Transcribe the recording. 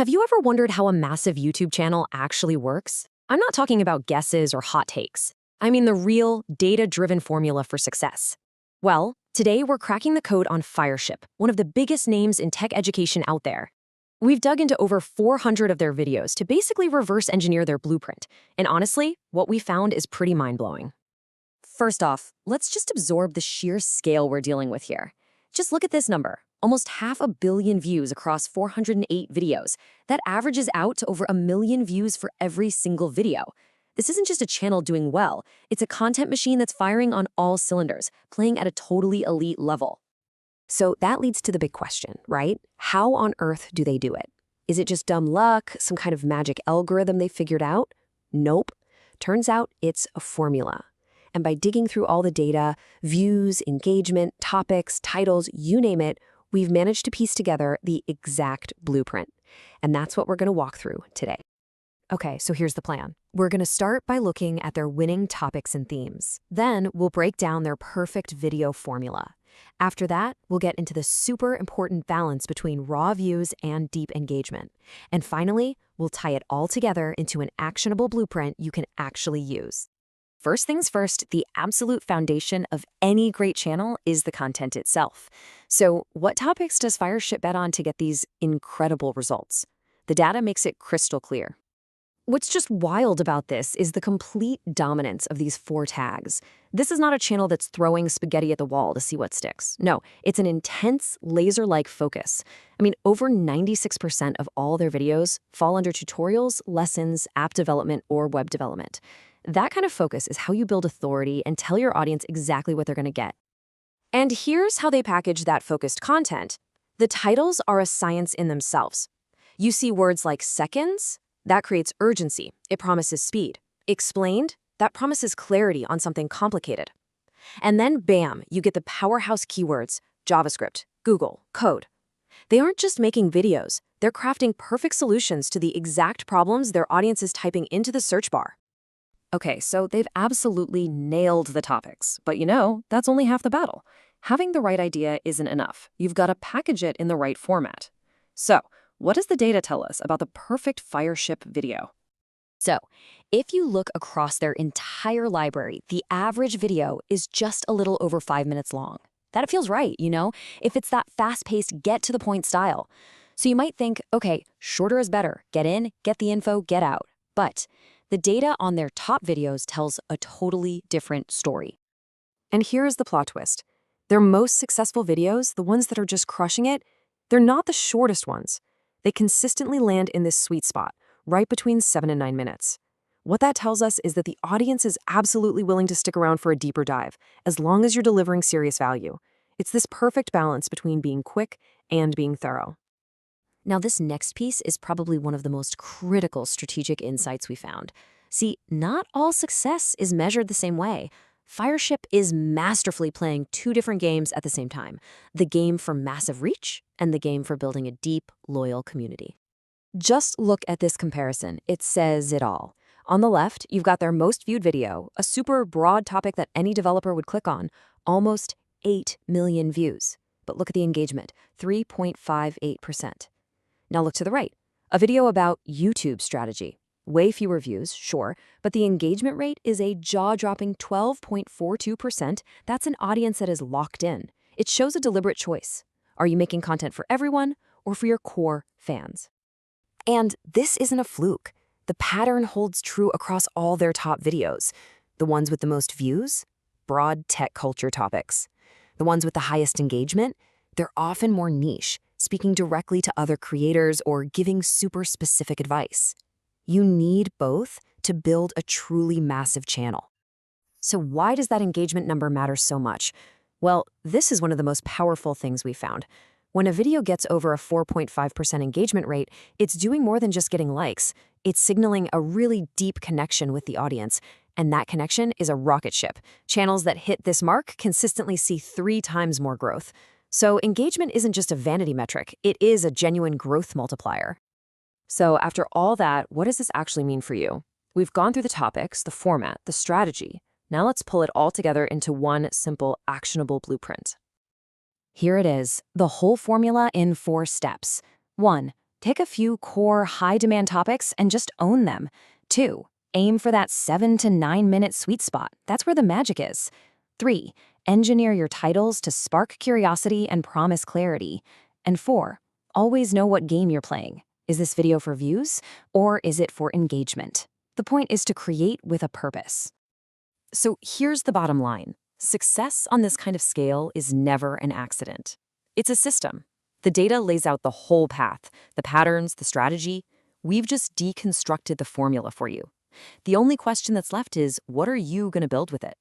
Have you ever wondered how a massive YouTube channel actually works? I'm not talking about guesses or hot takes. I mean the real, data-driven formula for success. Well, today we're cracking the code on Fireship, one of the biggest names in tech education out there. We've dug into over 400 of their videos to basically reverse engineer their blueprint. And honestly, what we found is pretty mind-blowing. First off, let's just absorb the sheer scale we're dealing with here. Just look at this number. Almost 500 million views across 408 videos. That averages out to over 1 million views for every single video. This isn't just a channel doing well, it's a content machine that's firing on all cylinders, playing at a totally elite level. So that leads to the big question, right? How on earth do they do it? Is it just dumb luck, some kind of magic algorithm they figured out? Nope. Turns out it's a formula. And by digging through all the data, views, engagement, topics, titles, you name it, we've managed to piece together the exact blueprint. And that's what we're going to walk through today. Okay, so here's the plan. We're going to start by looking at their winning topics and themes. Then we'll break down their perfect video formula. After that, we'll get into the super important balance between raw views and deep engagement. And finally, we'll tie it all together into an actionable blueprint you can actually use. First things first, the absolute foundation of any great channel is the content itself. So what topics does Fireship bet on to get these incredible results? The data makes it crystal clear. What's just wild about this is the complete dominance of these 4 tags. This is not a channel that's throwing spaghetti at the wall to see what sticks. No, it's an intense, laser-like focus. I mean, over 96% of all their videos fall under tutorials, lessons, app development, or web development. That kind of focus is how you build authority and tell your audience exactly what they're going to get. And here's how they package that focused content. The titles are a science in themselves. You see words like seconds, that creates urgency. It promises speed. Explained, that promises clarity on something complicated. And then bam, you get the powerhouse keywords, JavaScript, Google, code. They aren't just making videos, they're crafting perfect solutions to the exact problems their audience is typing into the search bar. Okay, so they've absolutely nailed the topics, but that's only half the battle. Having the right idea isn't enough. You've got to package it in the right format. So, what does the data tell us about the perfect Fireship video? So, if you look across their entire library, the average video is just a little over 5 minutes long. That feels right, if it's that fast-paced, get-to-the-point style. So you might think, okay, shorter is better. Get in, get the info, get out. But the data on their top videos tells a totally different story. And here's the plot twist. Their most successful videos, the ones that are just crushing it, they're not the shortest ones. They consistently land in this sweet spot, right between 7 and 9 minutes. What that tells us is that the audience is absolutely willing to stick around for a deeper dive, as long as you're delivering serious value. It's this perfect balance between being quick and being thorough. Now, this next piece is probably one of the most critical strategic insights we found. See, not all success is measured the same way. Fireship is masterfully playing 2 different games at the same time, the game for massive reach and the game for building a deep, loyal community. Just look at this comparison. It says it all. On the left, you've got their most viewed video, a super broad topic that any developer would click on, almost 8 million views. But look at the engagement, 3.58%. Now look to the right, a video about YouTube strategy. Way fewer views, sure, but the engagement rate is a jaw-dropping 12.42%. That's an audience that is locked in. It shows a deliberate choice. Are you making content for everyone or for your core fans? And this isn't a fluke. The pattern holds true across all their top videos. The ones with the most views, broad tech culture topics. The ones with the highest engagement, they're often more niche, speaking directly to other creators or giving super specific advice. You need both to build a truly massive channel. So why does that engagement number matter so much? Well, this is one of the most powerful things we found. When a video gets over a 4.5% engagement rate, it's doing more than just getting likes. It's signaling a really deep connection with the audience, and that connection is a rocket ship. Channels that hit this mark consistently see 3 times more growth. So engagement isn't just a vanity metric, it is a genuine growth multiplier. So after all that, what does this actually mean for you? We've gone through the topics, the format, the strategy. Now let's pull it all together into one simple, actionable blueprint. Here it is, the whole formula in 4 steps. 1. Pick a few core high-demand topics and just own them. 2. Aim for that 7 to 9 minute sweet spot. That's where the magic is. 3. Engineer your titles to spark curiosity and promise clarity. And 4. Always know what game you're playing. Is this video for views, or is it for engagement? The point is to create with a purpose. So here's the bottom line. Success on this kind of scale is never an accident. It's a system. The data lays out the whole path, the patterns, the strategy. We've just deconstructed the formula for you. The only question that's left is, what are you going to build with it?